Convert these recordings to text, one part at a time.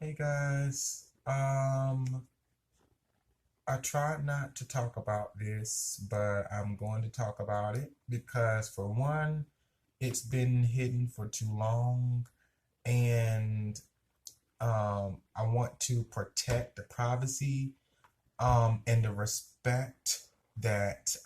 Hey guys. I tried not to talk about this, but I'm going to talk about it because for one, it's been hidden for too long and I want to protect the privacy and the respect that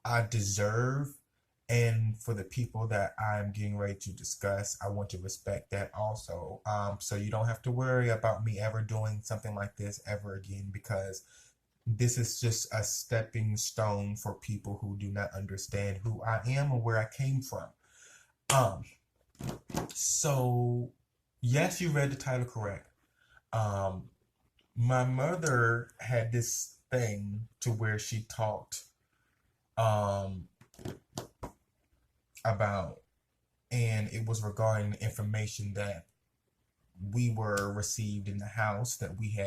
I deserve. And for the people that I'm getting ready to discuss, I want to respect that also. So you don't have to worry about me ever doing something like this ever again because this is just a stepping stone for people who do not understand who I am or where I came from. Um, so yes, you read the title correct. Um, my mother had this thing to where she talked um about, and it was regarding the information that we were received in the house that we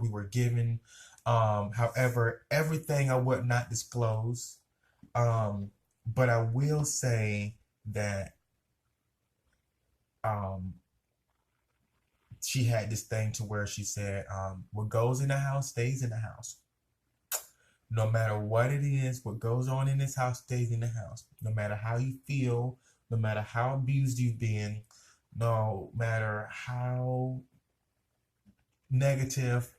were given. However, everything I would not disclose. Um, but I will say that um, she had this thing to where she said, "What goes in the house stays in the house. No matter what it is, what goes on in this house stays in the house. No matter how you feel, no matter how abused you've been, no matter how negative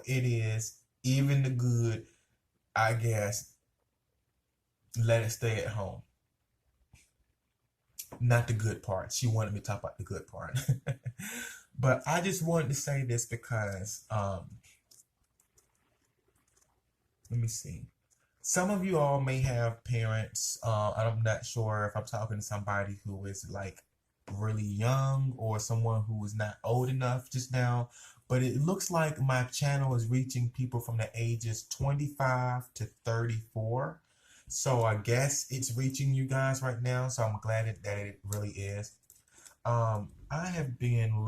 it is, even the good, I guess, let it stay at home. Not the good part. She wanted me to talk about the good part. But I just wanted to say this because, let me see. Some of you all may have parents. I'm not sure if I'm talking to somebody who is like really young or someone who is not old enough just now. But it looks like my channel is reaching people from the ages 25 to 34. So I guess it's reaching you guys right now. So I'm glad that it really is. I have been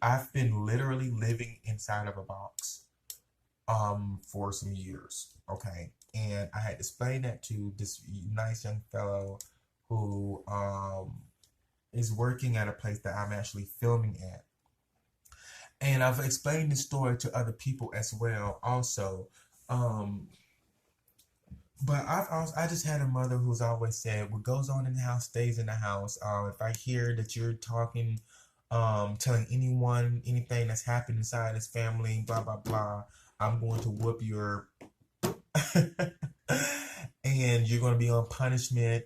I've been literally living inside of a box for some years. Okay. And I had explained that to this nice young fellow who is working at a place that I'm actually filming at. And I've explained this story to other people as well also. Um but I just had a mother who's always said what goes on in the house stays in the house. If I hear that you're talking telling anyone anything that's happened inside this family, blah blah blah, I'm going to whoop your and you're going to be on punishment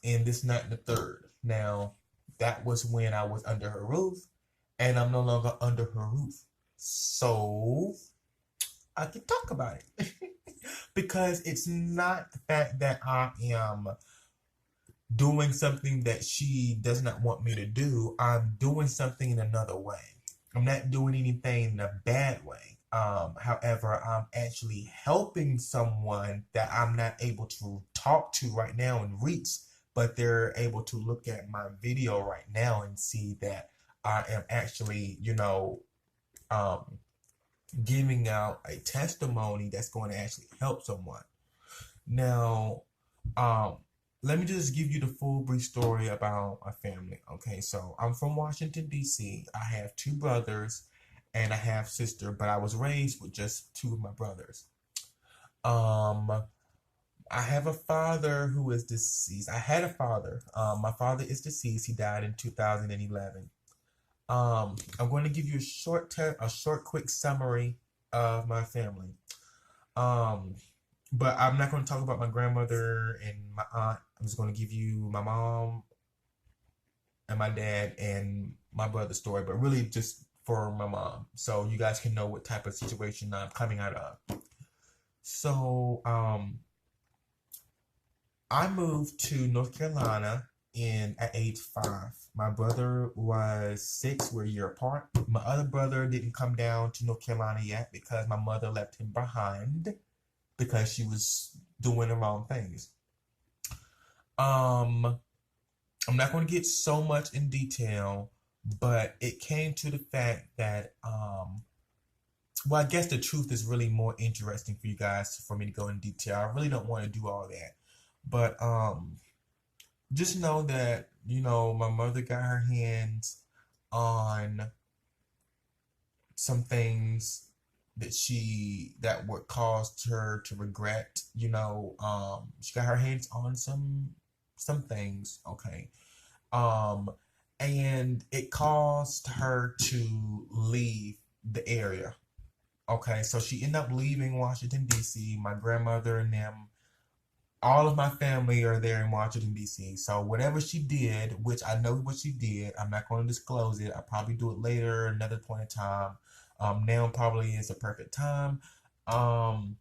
and this, not, and the third. Now, that was when I was under her roof, and I'm no longer under her roof. So, I can talk about it. Because it's not the fact that I am doing something that she does not want me to do. I'm doing something in another way. I'm not doing anything in a bad way. However, I'm actually helping someone that I'm not able to talk to right now and reach, but they're able to look at my video right now and see that I am actually, um, giving out a testimony that's going to actually help someone. Now, um, let me just give you the full brief story about my family. Okay, so I'm from Washington, D.C. I have two brothers and a half sister, but I was raised with just two of my brothers. Um, I have a father who is deceased. I had a father. My father is deceased. He died in 2011. I'm going to give you a short, quick summary of my family. Um, but I'm not going to talk about my grandmother and my aunt. I'm just going to give you my mom and my dad and my brother's story, but really just for my mom, so you guys can know what type of situation I'm coming out of. So, I moved to North Carolina in at age 5. My brother was 6. We're a year apart. My other brother didn't come down to North Carolina yet because my mother left him behind because she was doing the wrong things. Um, I'm not going to get so much in detail, but it came to the fact that, well, I guess the truth is really more interesting for you guys for me to go in detail. I really don't want to do all that, but just know that, my mother got her hands on some things that would cause her to regret. She got her hands on some things, okay. Um, and it caused her to leave the area. Okay, so she ended up leaving Washington D.C. My grandmother and them, all of my family are there in Washington D.C. So whatever she did, which I know what she did, I'm not going to disclose it. I'll probably do it later, another point in time. Now probably is a perfect time. Um,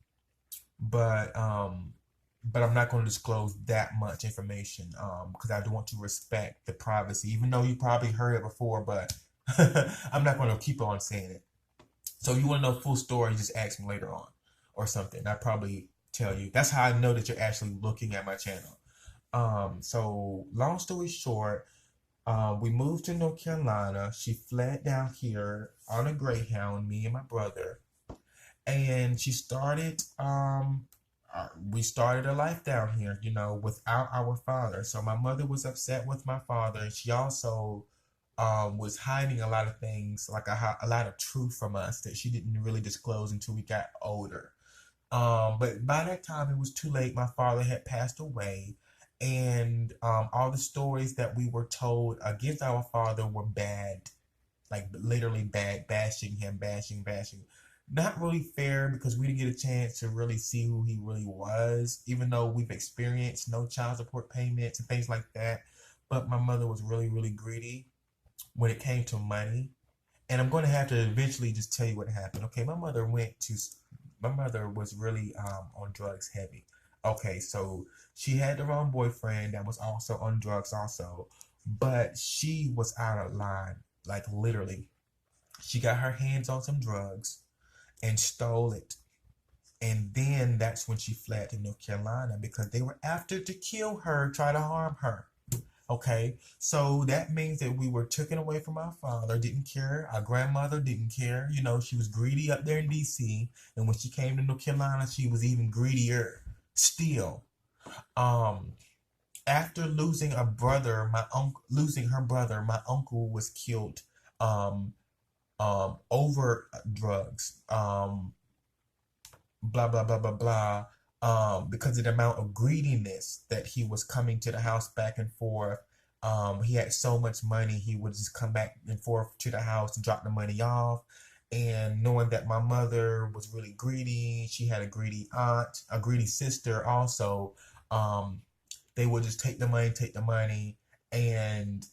but um, but I'm not going to disclose that much information because I do want to respect the privacy, even though you probably heard it before, but I'm not going to keep on saying it. So you want to know full story, just ask me later on or something. I probably tell you. That's how I know that you're actually looking at my channel. So long story short, we moved to North Carolina. She fled down here on a Greyhound, me and my brother, and we started a life down here, without our father. So my mother was upset with my father, and she also was hiding a lot of things, like a lot of truth from us that she didn't really disclose until we got older. But by that time, it was too late. My father had passed away, and all the stories that we were told against our father were bad, like literally bad, bashing him, bashing. Not really fair because we didn't get a chance to really see who he really was, even though we've experienced no child support payments and things like that. But my mother was really, really greedy when it came to money. And I'm going to have to eventually just tell you what happened. Okay, my mother was really on drugs heavy. Okay, so she had the wrong boyfriend that was also on drugs also, but she was out of line, like literally. She got her hands on some drugs and stole it. And then that's when she fled to North Carolina because they were after to kill her, try to harm her. Okay, so that means that we were taken away from our father, didn't care. Our grandmother didn't care. She was greedy up there in DC. And when she came to North Carolina, she was even greedier still. Um, After losing losing her brother, my uncle was killed um, over drugs. Blah blah blah blah blah. Because of the amount of greediness that he was coming to the house back and forth. He had so much money, he would just come back and forth to the house and drop the money off. And knowing that my mother was really greedy, she had a greedy aunt, a greedy sister also. Um, they would just take the money, and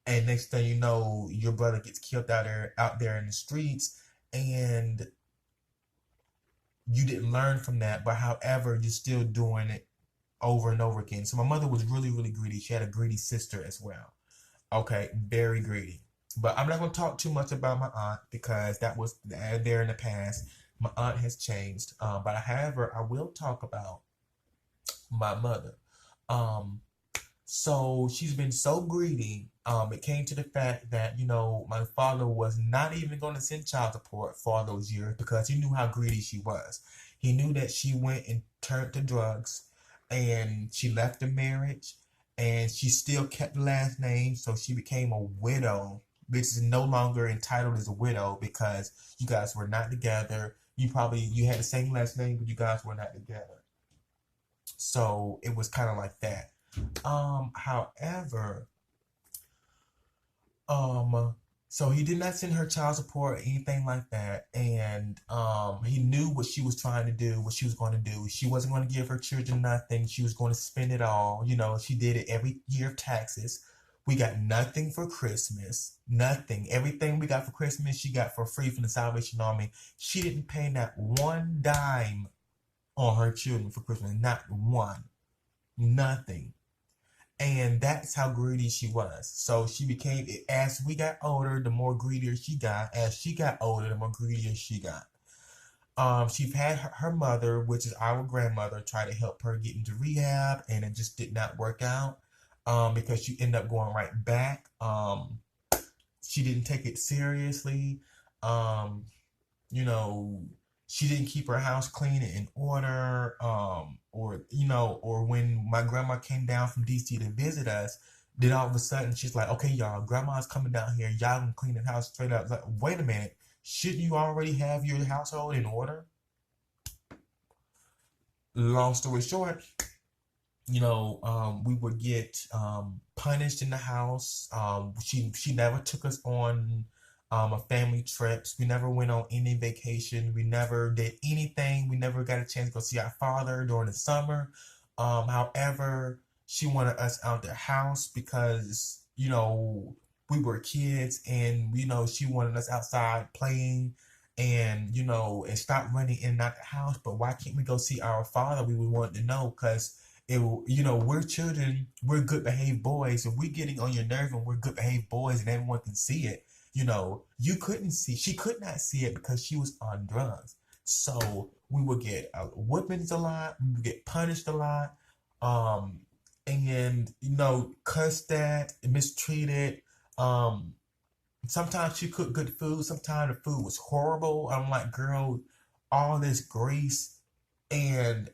next thing you know, your brother gets killed out there in the streets, and you didn't learn from that, but however, you're still doing it over and over again. So my mother was really, really greedy. She had a greedy sister as well. Okay, very greedy. But I'm not going to talk too much about my aunt because that was there in the past. My aunt has changed. But however, I will talk about my mother. Um, so she's been so greedy. It came to the fact that, my father was not even going to send child support for all those years because he knew how greedy she was. He knew that she went and turned to drugs and she left the marriage and she still kept the last name. So she became a widow, which is no longer entitled as a widow because you guys were not together. You had the same last name, but you guys were not together. So it was kind of like that. However, so he did not send her child support or anything like that, and he knew what she was trying to do, what she was going to do. She wasn't going to give her children nothing. She was going to spend it all. She did it every year of taxes. We got nothing for Christmas, nothing. Everything we got for Christmas, she got for free from the Salvation Army. She didn't pay not one dime on her children for Christmas, not one, nothing. And that's how greedy she was. So she became, as we got older, the more greedier she got. As she got older, the more greedier she got. She had her mother, which is our grandmother, try to help her get into rehab, and it just did not work out because she ended up going right back. She didn't take it seriously. Um, you know, she didn't keep her house clean and in order, or you know, or when my grandma came down from DC to visit us, then all of a sudden she's like, okay, y'all, grandma's coming down here, y'all can clean the house straight up. Like, wait a minute, shouldn't you already have your household in order? Long story short, you know, we would get punished in the house. She never took us on a family trips. We never went on any vacation. We never did anything. We never got a chance to go see our father during the summer. However, she wanted us out the house because, you know, we were kids and, you know, she wanted us outside playing and, you know, and stop running in and out the house. But why can't we go see our father? We would want to know because you know, we're children, we're good behaved boys. If we're getting on your nerve and we're good behaved boys and everyone can see it, you know, she could not see it because she was on drugs. So we would get whippings a lot, we would get punished a lot, um, and, you know, cussed at, mistreated. Um, Sometimes she cooked good food, sometimes the food was horrible. I'm like, girl, all this grease and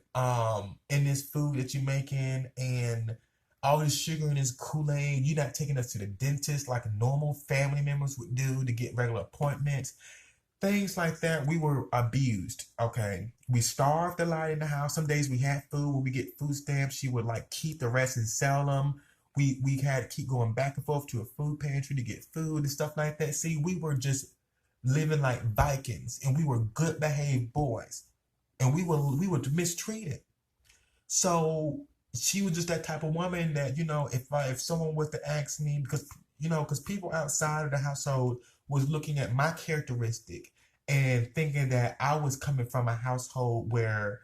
this food that you're making and all this sugar in this Kool-Aid, you're not taking us to the dentist like normal family members would do to get regular appointments. Things like that. We were abused. Okay. We starved a lot in the house. Some days we had food. When we get food stamps, she would like keep the rest and sell them. We had to keep going back and forth to a food pantry to get food and stuff like that. See, we were just living like Vikings and we were good behaved boys and we were mistreated. So she was just that type of woman that, you know, if someone was to ask me, because, you know, because people outside of the household was looking at my characteristic and thinking that I was coming from a household where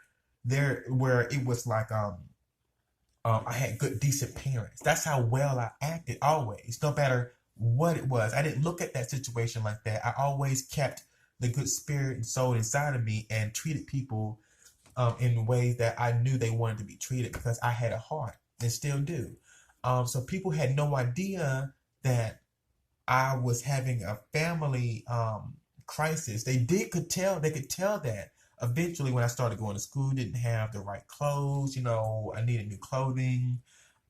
it was like I had good decent parents. That's how well I acted always, no matter what it was. I didn't look at that situation like that. I always kept the good spirit and soul inside of me and treated people in ways that I knew they wanted to be treated because I had a heart and still do. So people had no idea that I was having a family crisis. They could tell that eventually when I started going to school, didn't have the right clothes, you know, I needed new clothing.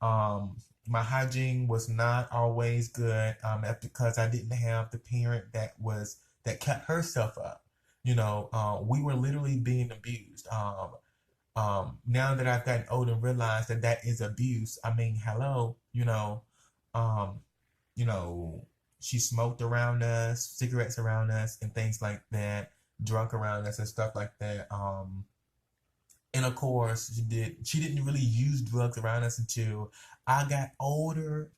Um, my hygiene was not always good. That's because I didn't have the parent that kept herself up. You know, we were literally being abused. Now that I've gotten older and realized that that is abuse, I mean, hello, um, you know, she smoked around us, cigarettes around us, and things like that, drunk around us and stuff like that. And of course, she didn't really use drugs around us until I got older.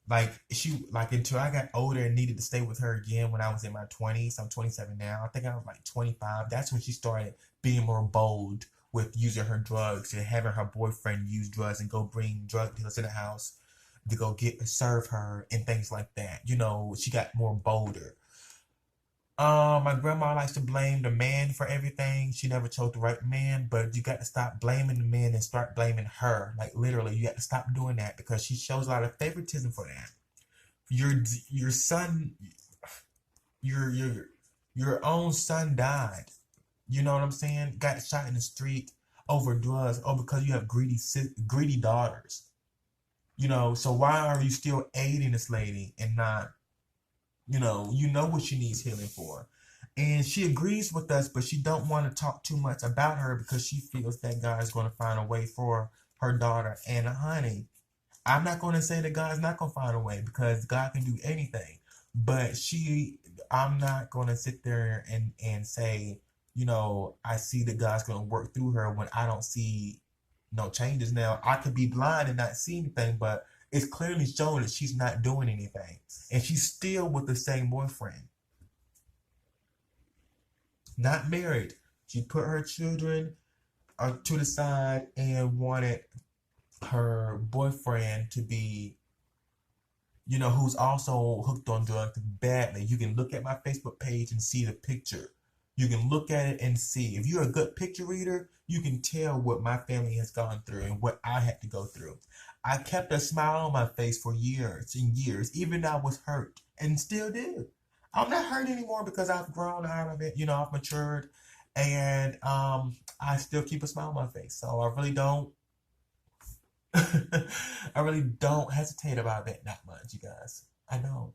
Like until I got older and needed to stay with her again when I was in my 20s. I'm 27 now. I think I was like 25. That's when she started being more bold with using her drugs and having her boyfriend use drugs and go bring drug dealers in the house to go get serve her and things like that. You know, she got more bolder. My grandma likes to blame the man for everything. She never chose the right man, but you got to stop blaming the man and start blaming her. Like literally, you got to stop doing that because she shows a lot of favoritism for that. Your son, your your your own son died. You know what I'm saying? Got shot in the street over drugs. Oh, because you have greedy daughters. You know, so why are you still aiding this lady and not, you know what she needs healing for. And she agrees with us, but she don't want to talk too much about her because she feels that God is going to find a way for her daughter. And honey, I'm not going to say that God's not going to find a way because God can do anything. But I'm not going to sit there and say, I see that God's going to work through her when I don't see no changes. Now, I could be blind and not see anything, but it's clearly showing that she's not doing anything. And she's still with the same boyfriend. Not married. She put her children to the side and wanted her boyfriend to be, who's also hooked on drugs badly. You can look at my Facebook page and see the picture. You can look at it and see. If you're a good picture reader, you can tell what my family has gone through and what I had to go through. I kept a smile on my face for years and years, even though I was hurt and still do. I'm not hurt anymore because I've grown out of it. I've matured And I still keep a smile on my face. So I really don't I really don't hesitate about that that much, you guys. I don't.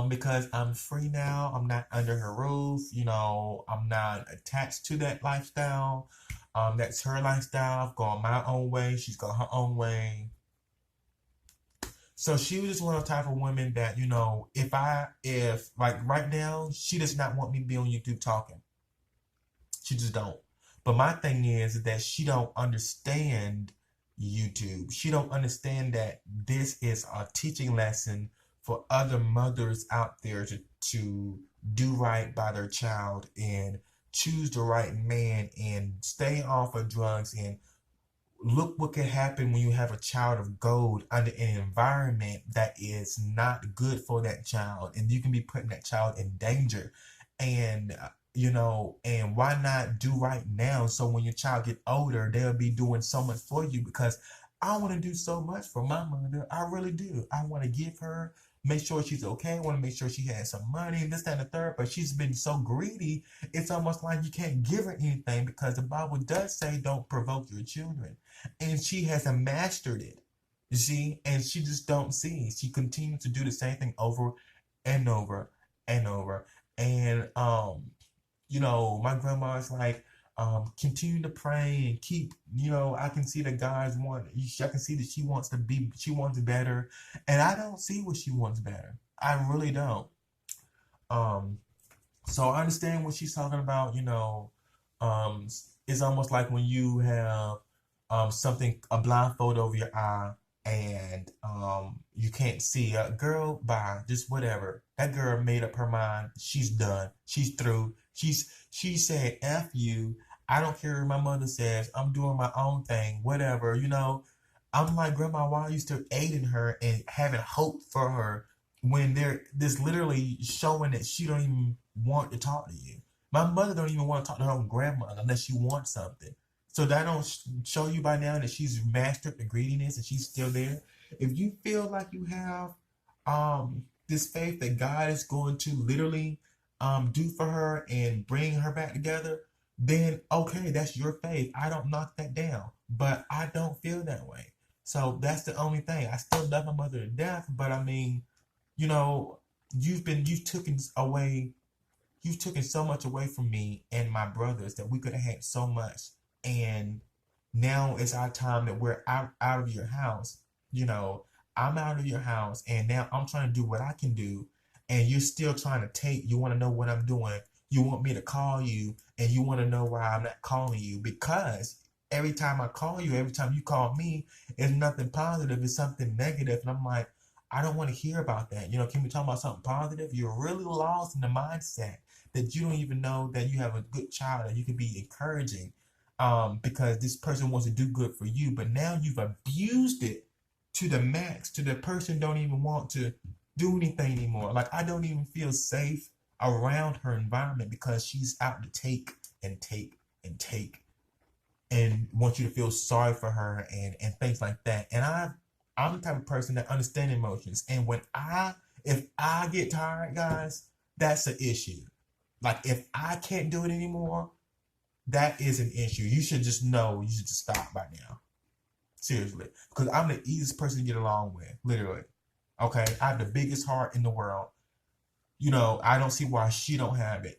Because I'm free now. I'm not under her roof. I'm not attached to that lifestyle. That's her lifestyle. I've gone my own way. She's gone her own way. So she was just one of the type of women that, if like right now, she does not want me to be on YouTube talking. She just don't. But my thing is that she don't understand YouTube. She don't understand that this is a teaching lesson for other mothers out there to do right by their child and choose the right man and stay off of drugs. And look what can happen when you have a child of gold under an environment that is not good for that child, and you can be putting that child in danger. And and why not do right now, so when your child get older, they'll be doing so much for you? Because I want to do so much for my mother. I really do. I want to give her, make sure she's okay. I want to make sure she has some money and this, that, and the third. But she's been so greedy, it's almost like you can't give her anything, because the Bible does say don't provoke your children. And she hasn't mastered it, you see, and she just don't see. She continues to do the same thing over and over and over. And my grandma's like, continue to pray and keep, I can see that God's I can see that she wants better, and I don't see what she wants better. I really don't. Um, so I understand what she's talking about. It's almost like when you have a blindfold over your eye, and you can't see a girl by just whatever. That girl made up her mind. She's done. She's through. She said, F you. I don't care what my mother says. I'm doing my own thing. Whatever. I'm like, Grandma, why are you still aiding her and having hope for her when they're this literally showing that she don't even want to talk to you? My mother don't even want to talk to her own grandmother unless she wants something. So that don't show you by now that she's mastered the greediness and she's still there. If you feel like you have this faith that God is going to literally do for her and bring her back together, then okay, that's your faith. I don't knock that down, but I don't feel that way. So that's the only thing. I still love my mother to death, but I mean, you've taken so much away from me and my brothers that we could have had so much. And now it's our time that we're out of your house. I'm out of your house, and now I'm trying to do what I can do, and you're still trying to take. You want to know what I'm doing. You want me to call you, and you want to know why I'm not calling you, because every time I call you, every time you call me, it's nothing positive. It's something negative, and I'm like, I don't want to hear about that. Can we talk about something positive? You're really lost in the mindset that you don't even know that you have a good child that you can be encouraging, because this person wants to do good for you, but now you've abused it to the max, to the person don't even want to do anything anymore. Like, I don't even feel safe around her environment because she's out to take and take and take and want you to feel sorry for her and things like that. And I'm the type of person that understands emotions. And if I get tired, guys, that's an issue. Like, if I can't do it anymore, that is an issue. You should just know. You should just stop by now. Seriously. Because I'm the easiest person to get along with. Literally. Okay? I have the biggest heart in the world. I don't see why she don't have it.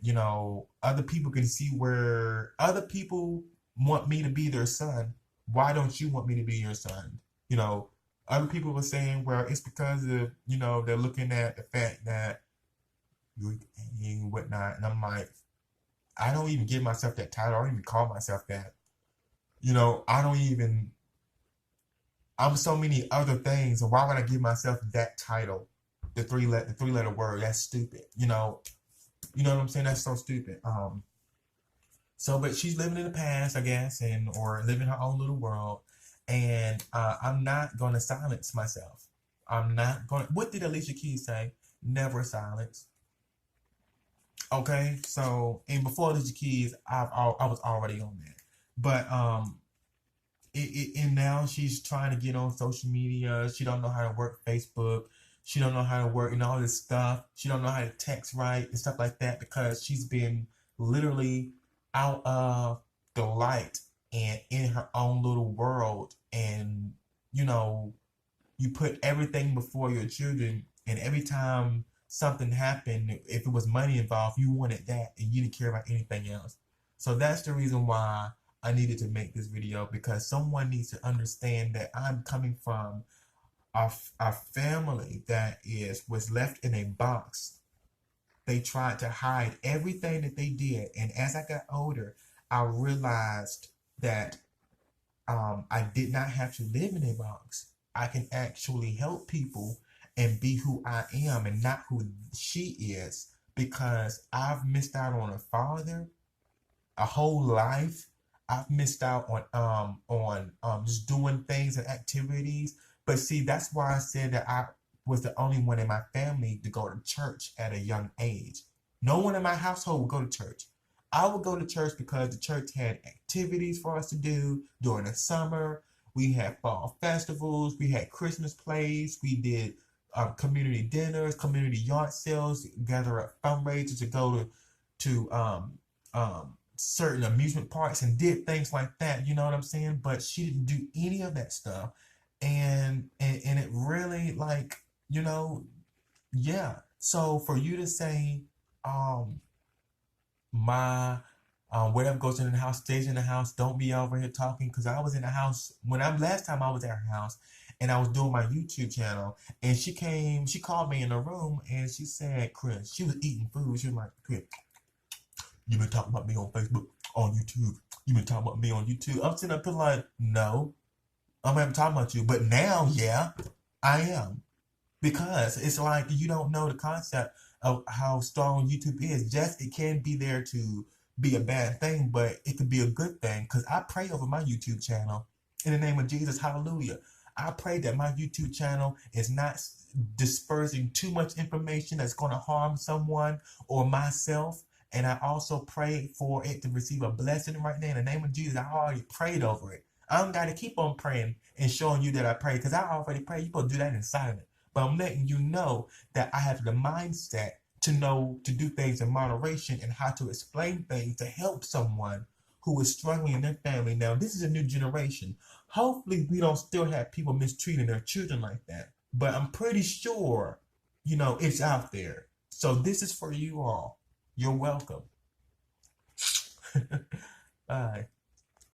Other people can see where other people want me to be their son. Why don't you want me to be your son? Other people were saying, well, it's because of, they're looking at the fact that you're and whatnot. And I'm like, I don't even give myself that title. I don't even call myself that. I'm so many other things. And why would I give myself that title? The three letter word. That's stupid. You know what I'm saying? That's so stupid. But she's living in the past, I guess, or living her own little world. And I'm not going to silence myself. I'm not going. What did Alicia Keys say? Never silence. Okay, so and before Alicia Keys, I was already on that. But and now she's trying to get on social media. She don't know how to work Facebook. She don't know how to work and all this stuff. She don't know how to text right and stuff like that because she's been literally out of delight and in her own little world. And, you know, you put everything before your children, and every time something happened, if it was money involved, you wanted that and you didn't care about anything else. So that's the reason why I needed to make this video, because someone needs to understand that I'm coming from a family that was left in a box. They tried to hide everything that they did, and as I got older, I realized that I did not have to live in a box. I can actually help people and be who I am and not who she is, because I've missed out on a father, a whole life. I've missed out on just doing things and activities. But see, that's why I said that I was the only one in my family to go to church at a young age. No one in my household would go to church. I would go to church because the church had activities for us to do during the summer. We had fall festivals. We had Christmas plays. We did community dinners, community yard sales, gather up fundraisers to go to certain amusement parks and did things like that. You know what I'm saying? But she didn't do any of that stuff, and it really, like, you know, yeah. So for you to say, my whatever goes in the house stays in the house. Don't be over here talking, because I was in the house when last time I was at her house, and I was doing my YouTube channel, and she called me in the room, and she said, Chris, she was eating food. She was like, Chris, you been talking about me on Facebook, on YouTube. You been talking about me on YouTube. I'm sitting up here like, no, I'm not talking about you. But now, yeah, I am. Because it's like you don't know the concept of how strong YouTube is. Just it can be there to be a bad thing, but it could be a good thing. Because I pray over my YouTube channel in the name of Jesus. Hallelujah. I pray that my YouTube channel is not dispersing too much information that's going to harm someone or myself. And I also pray for it to receive a blessing right now in the name of Jesus. I already prayed over it. I don't got to keep on praying and showing you that I pray, because I already pray. You supposed to do that in silence. But I'm letting you know that I have the mindset to know to do things in moderation and how to explain things to help someone who is struggling in their family. Now, this is a new generation. Hopefully, we don't still have people mistreating their children like that. But I'm pretty sure, you know, it's out there. So this is for you all. You're welcome. Bye.